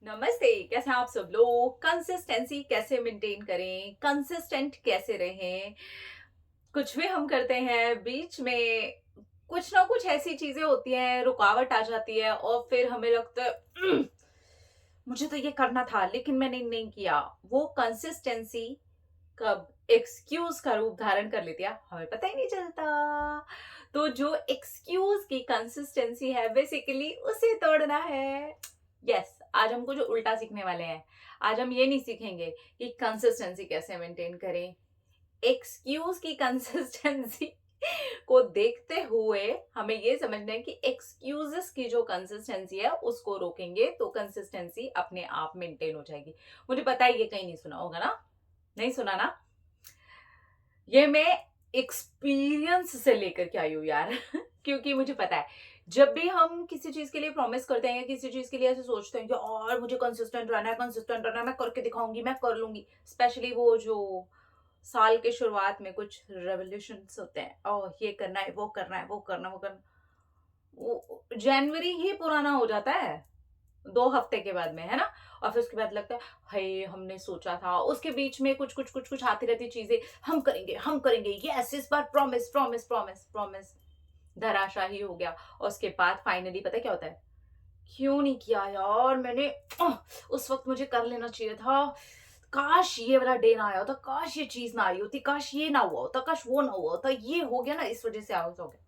नमस्ते। कैसे हैं आप सब लोग? कंसिस्टेंसी कैसे मेंटेन करें, कंसिस्टेंट कैसे रहें? कुछ भी हम करते हैं, बीच में कुछ ना कुछ ऐसी चीजें होती हैं, रुकावट आ जाती है और फिर हमें लगता है मुझे तो ये करना था लेकिन मैंने नहीं किया। वो कंसिस्टेंसी कब एक्सक्यूज का रूप धारण कर लेती है, हमें पता ही नहीं चलता। तो जो एक्सक्यूज की कंसिस्टेंसी है, बेसिकली उसे तोड़ना है। यस, आज हम कुछ उल्टा सीखने वाले हैं। आज हम ये नहीं सीखेंगे कि कंसिस्टेंसी कैसे मेंटेन करें। एक्सक्यूज की कंसिस्टेंसी को देखते हुए हमें ये समझना है कि एक्सक्यूजेस की जो कंसिस्टेंसी है उसको रोकेंगे तो कंसिस्टेंसी अपने आप मेंटेन हो जाएगी। मुझे पता है ये कहीं नहीं सुना होगा ना? नहीं सुना ना? ये मैं एक्सपीरियंस से लेकर के आई हूँ यार। क्योंकि मुझे पता है, जब भी हम किसी चीज के लिए प्रॉमिस करते हैं या किसी चीज के लिए ऐसे सोचते हैं कि और मुझे कंसिस्टेंट रहना है, कंसिस्टेंट रहना है, मैं करके दिखाऊंगी, मैं कर लूंगी। स्पेशली वो जो साल के शुरुआत में कुछ रेवोल्यूशंस होते हैं, और ये करना है, वो करना है, वो करना, वो करना, वो जनवरी ही पुराना हो जाता है 2 हफ्ते के बाद में, है ना? और फिर उसके बाद लगता है हाय हमने सोचा था, उसके बीच में कुछ आती रहती चीजें। हम करेंगे, यस इस बार प्रॉमिस प्रॉमिस प्रॉमिस प्रॉमिस। धराशाही हो गया। और उसके बाद फाइनली पता है क्या होता है? क्यों नहीं किया यार मैंने? उस वक्त मुझे कर लेना चाहिए था। काश ये वाला डे ना आया होता, काश ये चीज ना आई होती, काश ये ना हुआ होता, काश वो ना हुआ होता, ये हो गया ना इस वजह से आउट हो गया।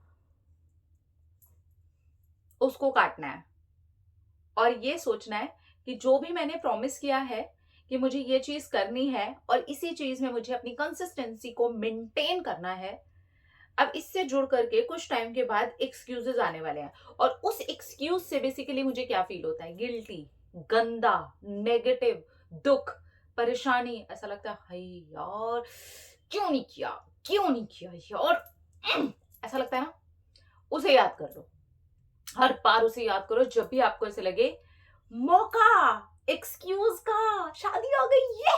उसको काटना है और ये सोचना है कि जो भी मैंने प्रॉमिस किया है कि मुझे ये चीज करनी है और इसी चीज में मुझे अपनी कंसिस्टेंसी को मेंटेन करना है। अब इससे जुड़ करके कुछ टाइम के बाद एक्सक्यूजेस आने वाले हैं, और उस एक्सक्यूज से बेसिकली मुझे क्या फील होता है? गिल्टी, गंदा, नेगेटिव, दुख, परेशानी। ऐसा लगता है हाय यार क्यों नहीं किया, क्यों नहीं किया यार। ऐसा लगता है ना? उसे याद कर लो। हर बार उसे याद करो जब भी आपको ऐसे लगे मौका, एक्सक्यूज का, शादी आ गई, ये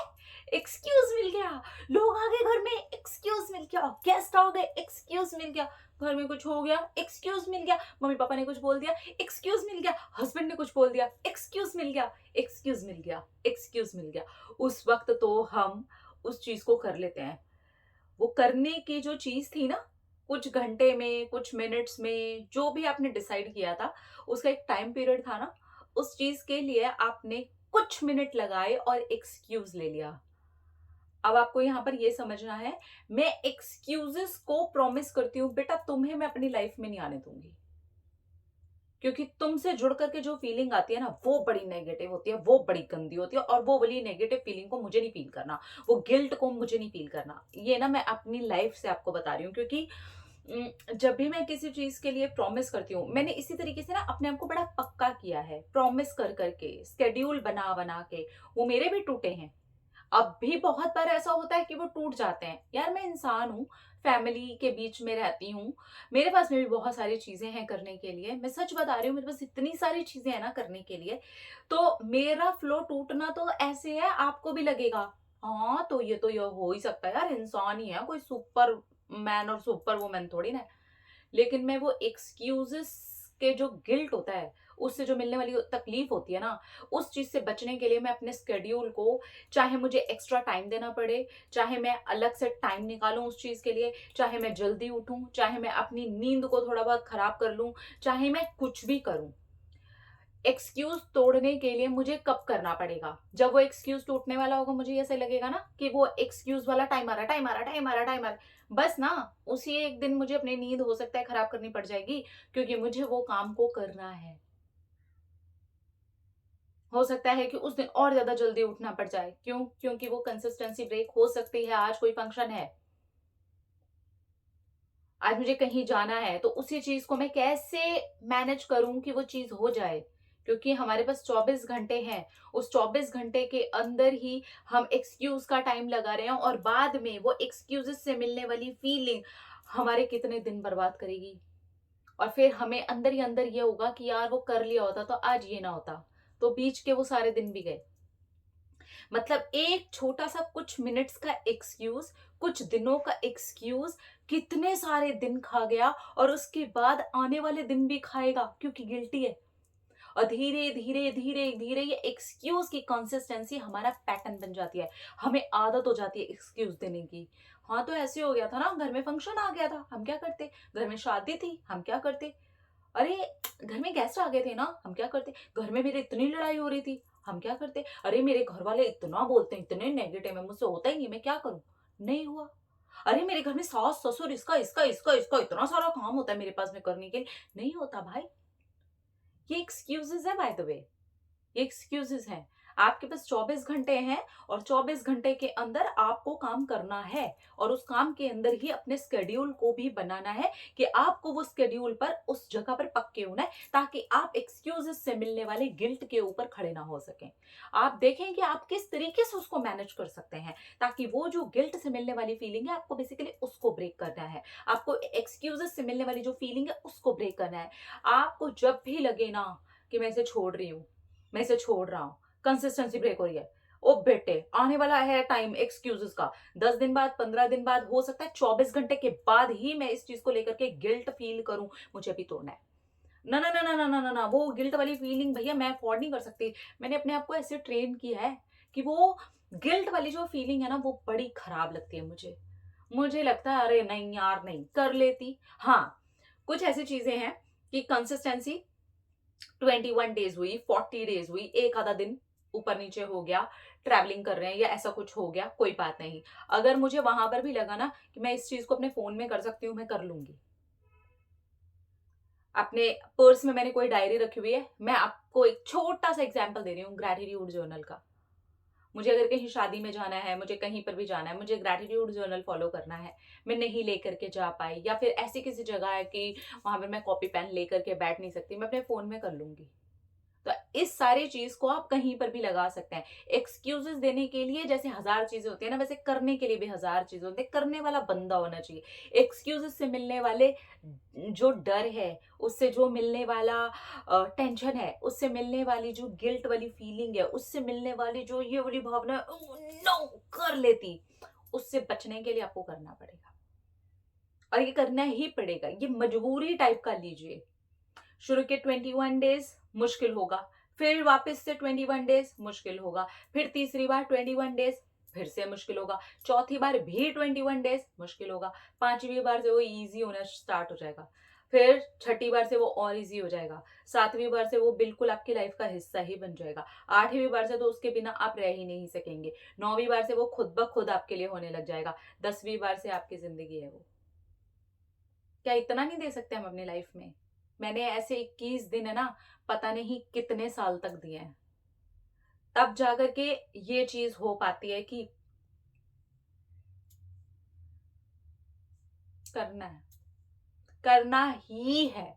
एक्सक्यूज मिल गया, लोग आ गए घर में, एक्सक्यूज मिल गया, गेस्ट आ गए, एक्सक्यूज मिल गया, घर में कुछ हो गया, एक्सक्यूज मिल गया, मम्मी पापा ने कुछ बोल दिया, एक्सक्यूज मिल गया, हस्बैंड ने कुछ बोल दिया, एक्सक्यूज मिल गया, एक्सक्यूज मिल गया, एक्सक्यूज मिल गया। उस वक्त तो हम उस चीज को कर लेते हैं। वो करने की जो चीज थी ना, कुछ घंटे में, कुछ मिनट्स में, जो भी आपने डिसाइड किया था, उसका एक टाइम पीरियड था ना, उस चीज के लिए आपने कुछ मिनट लगाए और एक्सक्यूज ले लिया। अब आपको यहाँ पर ये समझना है, मैं एक्सक्यूजेस को प्रॉमिस करती हूँ बेटा, तुम्हें मैं अपनी लाइफ में नहीं आने दूंगी। क्योंकि तुमसे जुड़ करके जो फीलिंग आती है ना, वो बड़ी नेगेटिव होती है, वो बड़ी गंदी होती है, और वो वाली नेगेटिव फीलिंग को मुझे नहीं फील करना, वो गिल्ट को मुझे नहीं फील करना। ये ना मैं अपनी लाइफ से आपको बता रही हूँ। क्योंकि जब भी मैं किसी चीज के लिए प्रॉमिस करती हूँ, मैंने इसी तरीके से ना अपने आप को बड़ा पक्का किया है, प्रॉमिस कर करके, स्केड्यूल बना बना के। वो मेरे भी टूटे हैं। अब भी बहुत बार ऐसा होता है कि वो टूट जाते हैं। यार मैं इंसान हूँ, फैमिली के बीच में रहती हूँ, मेरे पास में भी बहुत सारी चीजें हैं करने के लिए। मैं सच बता रही हूँ, मेरे पास इतनी सारी चीजें हैं ना करने के लिए। तो मेरा फ्लो टूटना तो ऐसे है, आपको भी लगेगा हाँ तो ये हो ही सकता है यार, इंसान ही है, कोई सुपर मैन और सुपर वुमन थोड़ी ना है। लेकिन मैं वो एक्सक्यूजेस के जो गिल्ट होता है, उससे जो मिलने वाली तकलीफ होती है ना, उस चीज से बचने के लिए मैं अपने स्केड्यूल को, चाहे मुझे एक्स्ट्रा टाइम देना पड़े, चाहे मैं अलग से टाइम निकालूं उस चीज के लिए, चाहे मैं जल्दी उठूं, चाहे मैं अपनी नींद को थोड़ा बहुत खराब कर लूं, चाहे मैं कुछ भी करूं, एक्सक्यूज तोड़ने के लिए मुझे कब करना पड़ेगा? जब वो एक्सक्यूज टूटने वाला होगा, मुझे ऐसे लगेगा ना कि वो एक्सक्यूज वाला टाइम आ रहा, टाइम आ रहा, टाइम आ रहा, टाइम आ रहा, बस ना उसी एक दिन मुझे अपनी नींद हो सकता है खराब करनी पड़ जाएगी, क्योंकि मुझे वो काम को करना है। हो सकता है कि उस दिन और ज्यादा जल्दी उठना पड़ जाए। क्यों? क्योंकि वो कंसिस्टेंसी ब्रेक हो सकती है। आज कोई फंक्शन है, आज मुझे कहीं जाना है, तो उसी चीज को मैं कैसे मैनेज करूं कि वो चीज हो जाए? क्योंकि हमारे पास 24 घंटे हैं। उस 24 घंटे के अंदर ही हम एक्सक्यूज का टाइम लगा रहे हैं, और बाद में वो एक्सक्यूजेस से मिलने वाली फीलिंग हमारे कितने दिन बर्बाद करेगी। और फिर हमें अंदर ही अंदर ये होगा कि यार वो कर लिया होता तो आज ये ना होता, तो बीच के वो सारे दिन भी गए। मतलब एक छोटा सा कुछ मिनट्स का एक्सक्यूज, कुछ दिनों का एक्सक्यूज, कितने सारे दिन खा गया, और उसके बाद आने वाले दिन भी खाएगा क्योंकि गिल्टी है। और धीरे धीरे धीरे धीरे ये एक्सक्यूज की कंसिस्टेंसी हमारा पैटर्न बन जाती है। हमें आदत हो जाती है एक्सक्यूज देने की। हाँ तो ऐसे हो गया था ना, घर में फंक्शन आ गया था, हम क्या करते? घर में शादी थी, हम क्या करते? अरे घर में गेस्ट आ गए थे ना, हम क्या करते? घर में मेरे इतनी लड़ाई हो रही थी, हम क्या करते? अरे मेरे घर वाले इतना बोलते हैं, इतने नेगेटिव है, मुझसे होता ही नहीं, मैं क्या करूं? नहीं हुआ। अरे मेरे घर में सास ससुर, इसका इसका इसका इसका इतना सारा काम होता है मेरे पास में करने के लिए, नहीं होता भाई। ये एक्सक्यूजेस है बाय द वे, ये एक्सक्यूजेस हैं। आपके पास 24 घंटे हैं और 24 घंटे के अंदर आपको काम करना है, और उस काम के अंदर ही अपने स्केड्यूल को भी बनाना है कि आपको वो स्केड्यूल पर उस जगह पर पक्के होना है, ताकि आप एक्सक्यूजेस से मिलने वाले गिल्ट के ऊपर खड़े ना हो सकें। आप देखें कि आप किस तरीके से उसको मैनेज कर सकते हैं, ताकि वो जो गिल्ट से मिलने वाली फीलिंग है, आपको बेसिकली उसको ब्रेक करना है। आपको एक्सक्यूजेस से मिलने वाली जो फीलिंग है उसको ब्रेक करना है। आपको जब भी लगे ना कि मैं इसे छोड़ रही हूँ, मैं इसे छोड़ रहा हूं, कंसिस्टेंसी ब्रेक हो रही है, ओ बेटे आने वाला है टाइम एक्सक्यूजेस का। 10 दिन बाद, 15 दिन बाद, हो सकता है 24 घंटे के बाद ही मैं इस चीज को लेकर के गिल्ट फील करूं, मुझे अभी तोड़ना है। ना ना ना ना ना ना ना ना, वो गिल्ट वाली फीलिंग भैया मैं अफोर्ड नहीं कर सकती। मैंने अपने आप को ऐसे ट्रेन किया है कि वो गिल्ट वाली जो फीलिंग है ना, वो बड़ी खराब लगती है मुझे। मुझे लगता है अरे नहीं यार, नहीं कर लेती। हाँ, कुछ ऐसी चीजें हैं कि कंसिस्टेंसी 21 डेज हुई, 40 डेज हुई, एक आधा दिन ऊपर नीचे हो गया, ट्रैवलिंग कर रहे हैं या ऐसा कुछ हो गया, कोई बात नहीं। अगर मुझे वहां पर भी लगा ना कि मैं इस चीज को अपने फोन में कर सकती हूँ, मैं कर लूंगी। अपने पर्स में मैंने कोई डायरी रखी हुई है, मैं आपको एक छोटा सा एग्जांपल दे रही हूँ ग्रैटिट्यूड जर्नल का। मुझे अगर कहीं शादी में जाना है, मुझे कहीं पर भी जाना है, मुझे ग्रैटिट्यूड जर्नल फॉलो करना है, मैं नहीं लेकर के जा पाई, या फिर ऐसी किसी जगह है कि वहां पर मैं कॉपी पेन लेकर के बैठ नहीं सकती, मैं अपने फोन में कर लूंगी। तो इस सारी चीज को आप कहीं पर भी लगा सकते हैं। एक्सक्यूजेस देने के लिए जैसे हजार चीजें होती है ना, वैसे करने के लिए भी हजार चीजें होती है। करने वाला बंदा होना चाहिए। एक्सक्यूजेस से मिलने वाले जो डर है, उससे जो मिलने वाला टेंशन है, उससे मिलने वाली जो गिल्ट वाली फीलिंग है, उससे मिलने वाली जो ये वाली भावना नो कर लेती, उससे बचने के लिए आपको करना पड़ेगा, और ये करना ही पड़ेगा। ये मजबूरी टाइप का लीजिए। शुरू के 21 डेज मुश्किल होगा, फिर वापस से 21 डेज मुश्किल होगा, फिर तीसरी बार 21 डेज फिर से मुश्किल होगा, चौथी बार भी 21 डेज मुश्किल होगा, पांचवी बार से वो इजी होना स्टार्ट हो जाएगा, फिर छठी बार से वो और इजी हो जाएगा, सातवीं बार से वो बिल्कुल आपकी लाइफ का हिस्सा ही बन जाएगा, आठवीं बार से तो उसके बिना आप रह ही नहीं सकेंगे, नौवीं बार से वो खुद ब खुद आपके लिए होने लग जाएगा, 10वीं बार से आपकी जिंदगी है वो। क्या इतना नहीं दे सकते हम अपनी लाइफ में? मैंने ऐसे 21 दिन है ना, पता नहीं कितने साल तक दिए हैं, तब जाकर के ये चीज हो पाती है कि करना है, करना ही है।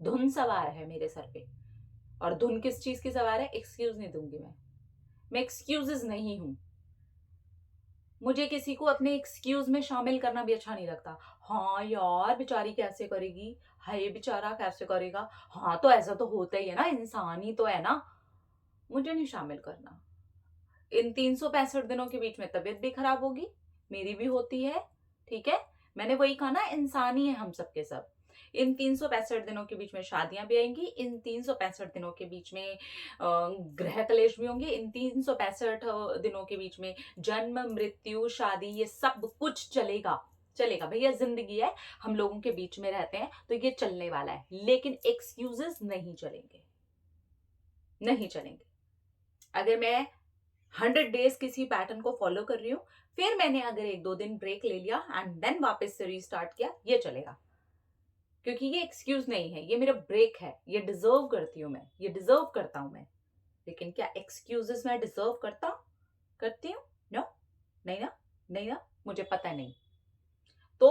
धुन सवार है मेरे सर पे, और धुन किस चीज की सवार है? एक्सक्यूज नहीं दूंगी मैं एक्सक्यूजेस नहीं हूं। मुझे किसी को अपने एक्सक्यूज में शामिल करना भी अच्छा नहीं लगता। हाँ यार बेचारी कैसे करेगी, हाय बेचारा कैसे करेगा, हाँ तो ऐसा तो होता ही है ना, इंसान ही तो है ना। मुझे नहीं शामिल करना। इन 365 दिनों के बीच में तबीयत भी खराब होगी, मेरी भी होती है, ठीक है। मैंने वही कहा ना, इंसान ही है हम सबके सब। इन 365 दिनों के बीच में शादियां भी आएंगी, इन 365 दिनों के बीच में गृह कलेश भी होंगे, इन 365 दिनों के बीच में जन्म मृत्यु शादी ये सब कुछ चलेगा। चलेगा भैया, जिंदगी है, हम लोगों के बीच में रहते हैं तो ये चलने वाला है, लेकिन एक्सक्यूजेस नहीं चलेंगे, नहीं चलेंगे। अगर मैं 100 डेज किसी पैटर्न को फॉलो कर रही हूँ, फिर मैंने अगर 1-2 दिन ब्रेक ले लिया एंड देन वापस से रीस्टार्ट किया, ये चलेगा। क्योंकि ये एक्सक्यूज नहीं है, ये मेरा ब्रेक है, ये डिजर्व करती हूँ मैं, ये डिजर्व करता हूं मैं। लेकिन क्या एक्सक्यूजेस मैं डिजर्व करती हूँ? नो, नहीं ना, नहीं ना, मुझे पता नहीं। तो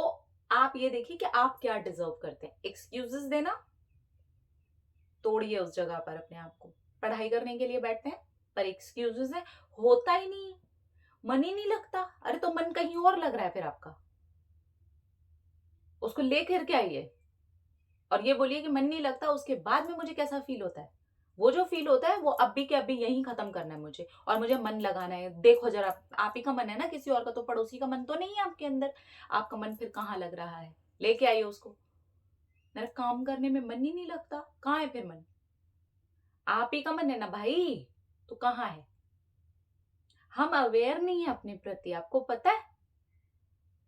आप ये देखिए कि आप क्या डिजर्व करते हैं। एक्सक्यूजेस देना, तोड़िए उस जगह पर अपने आप को। पढ़ाई करने के लिए बैठते हैं, पर एक्सक्यूजेस है, होता ही नहीं, मन ही नहीं लगता। अरे तो मन कहीं और लग रहा है फिर आपका, उसको ले करके आइए। और ये बोलिए कि मन नहीं लगता, उसके बाद में मुझे कैसा फील होता है, वो जो फील होता है वो अभी के अभी यहीं खत्म करना है मुझे, और मुझे मन लगाना है। देखो जरा, आप ही का मन है ना, किसी और का तो, पड़ोसी का मन तो नहीं है आपके अंदर। आपका मन फिर कहाँ लग रहा है? लेके आइए उसको। मेरा काम करने में मन ही नहीं लगता, कहाँ है फिर मन? आप ही का मन है ना भाई, तो कहाँ है? हम अवेयर नहीं है अपने प्रति, आपको पता है?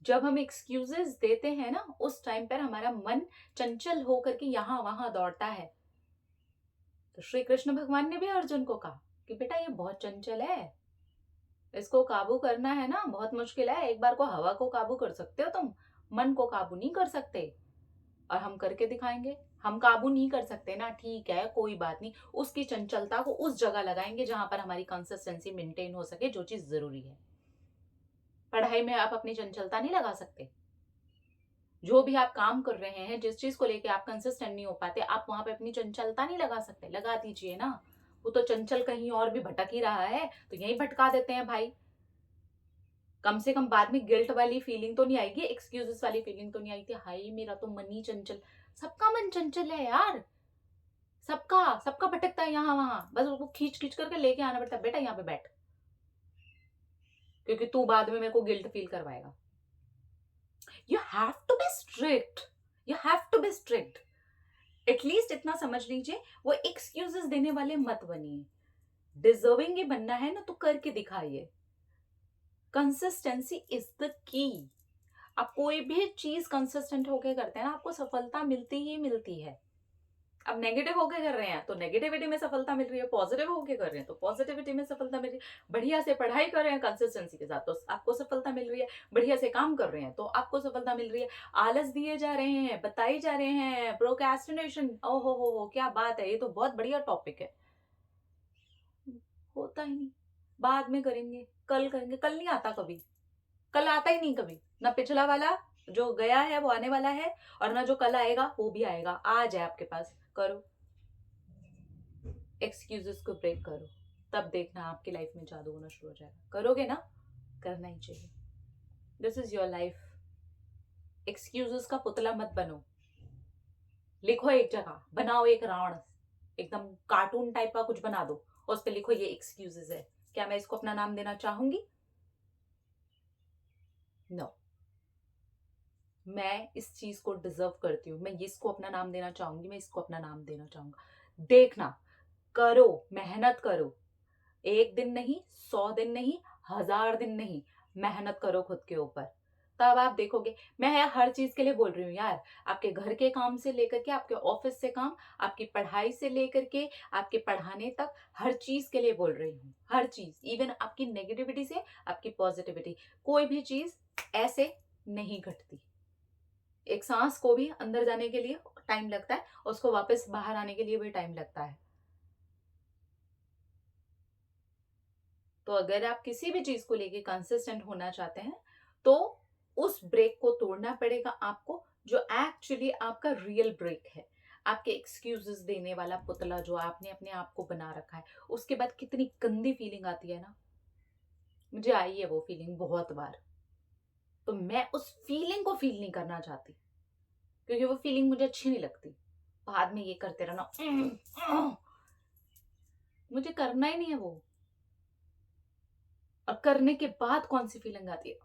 जब हम एक्सक्यूजेस देते हैं ना, उस टाइम पर हमारा मन चंचल होकर के यहाँ वहां दौड़ता है। तो श्री कृष्ण भगवान ने भी अर्जुन को कहा कि बेटा ये बहुत चंचल है, इसको काबू करना है ना बहुत मुश्किल है। एक बार को हवा को काबू कर सकते हो तुम, मन को काबू नहीं कर सकते। और हम करके दिखाएंगे। हम काबू नहीं कर सकते ना, ठीक है कोई बात नहीं, उसकी चंचलता को उस जगह लगाएंगे जहां पर हमारी कंसिस्टेंसी मेंटेन हो सके, जो चीज जरूरी है। पढ़ाई में आप अपनी चंचलता नहीं लगा सकते। जो भी आप काम कर रहे हैं, जिस चीज को लेके आप कंसिस्टेंट नहीं हो पाते, आप वहां पे अपनी चंचलता नहीं लगा सकते, लगा दीजिए ना। वो तो चंचल कहीं और भी भटक ही रहा है, तो यही भटका देते हैं भाई। कम से कम बाद में गिल्ट वाली फीलिंग तो नहीं आएगी, एक्सक्यूजेस वाली फीलिंग तो नहीं आई थी, हाय मेरा तो मन ही चंचल। सबका मन चंचल है यार, सबका सबका भटकता है यहाँ वहां, बस उसको खींच खींच करके लेके आना पड़ता है, बेटा यहाँ पे बैठ, क्योंकि तू बाद में मेरे को गिल्ट फील करवाएगा। You have to be strict, you have to be strict. At least इतना समझ लीजिए, वो एक्सक्यूजेस देने वाले मत बनिए। डिजर्विंग ही बनना है ना, तो करके दिखाइए। Consistency is the key. आप कोई भी चीज कंसिस्टेंट होके करते हैं ना, आपको सफलता मिलती ही मिलती है। अब नेगेटिव होके कर रहे हैं तो नेगेटिविटी में सफलता मिल रही है, पॉजिटिव होके कर रहे हैं तो पॉजिटिविटी में सफलता मिल रही है। बढ़िया से पढ़ाई कर रहे हैं कंसिस्टेंसी के साथ तो आपको सफलता मिल रही है, बढ़िया से काम कर रहे हैं तो आपको सफलता मिल रही है। आलस दिए जा रहे हैं, बताई जा रहे हैं, प्रोक्रेस्टिनेशन, ओहो हो क्या बात है, ये तो बहुत बढ़िया टॉपिक है। होता ही नहीं, बाद में करेंगे, कल करेंगे, कल नहीं आता कभी, कल आता ही नहीं कभी ना। पिछला वाला जो गया है वो आने वाला है, और ना जो कल आएगा वो भी आएगा, आज है आपके पास, करो। एक्सक्यूजेस को ब्रेक करो, तब देखना आपकी लाइफ में जादू होना शुरू हो जाएगा। करोगे ना, करना ही चाहिए। This is your life. Excuses का पुतला मत बनो। लिखो एक जगह, बनाओ एक रावण, एकदम कार्टून टाइप का कुछ बना दो, और उस पर लिखो ये एक्सक्यूजेस है। क्या मैं इसको अपना नाम देना चाहूंगी? No no. मैं इस चीज को डिजर्व करती हूँ, मैं इसको अपना नाम देना चाहूंगी, मैं इसको अपना नाम देना चाहूंगा। देखना, करो, मेहनत करो। एक दिन नहीं, 100 दिन नहीं, 1000 दिन नहीं, मेहनत करो खुद के ऊपर, तब आप देखोगे। मैं हर चीज के लिए बोल रही हूँ यार, आपके घर के काम से लेकर के आपके ऑफिस से काम, आपकी पढ़ाई से लेकर के आपके पढ़ाने तक, हर चीज के लिए बोल रही हूँ, हर चीज, इवन आपकी नेगेटिविटी से आपकी पॉजिटिविटी, कोई भी चीज ऐसे नहीं घटती। एक सांस को भी अंदर जाने के लिए टाइम लगता है, उसको वापस बाहर आने के लिए भी टाइम लगता है। तो अगर आप किसी भी चीज को लेके कंसिस्टेंट होना चाहते हैं, तो उस ब्रेक को तोड़ना पड़ेगा आपको, जो एक्चुअली आपका रियल ब्रेक है। आपके एक्सक्यूजेस देने वाला पुतला जो आपने अपने आप को बना रखा है, उसके बाद कितनी गंदी फीलिंग आती है ना। मुझे आई है वो फीलिंग बहुत बार, तो मैं उस फीलिंग को फील नहीं करना चाहती, क्योंकि वो फीलिंग मुझे अच्छी नहीं लगती। बाद में ये करते रहना, मुझे करना ही नहीं है वो। और करने के बाद कौन सी फीलिंग आती है,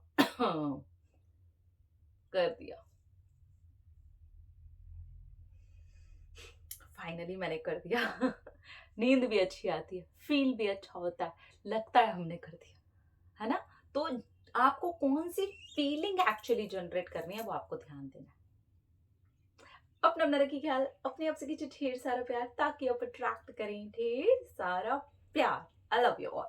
कर दिया, फाइनली मैंने कर दिया। नींद भी अच्छी आती है, फील भी अच्छा होता है, लगता है हमने कर दिया, है ना। तो आपको कौन सी फीलिंग एक्चुअली जनरेट करनी है, वो आपको ध्यान देना है। अपना अपना रखिए ख्याल, अपने आप से कीजिए ढेर सारा प्यार, ताकि आप अट्रैक्ट करें ढेर सारा प्यार। I love you all.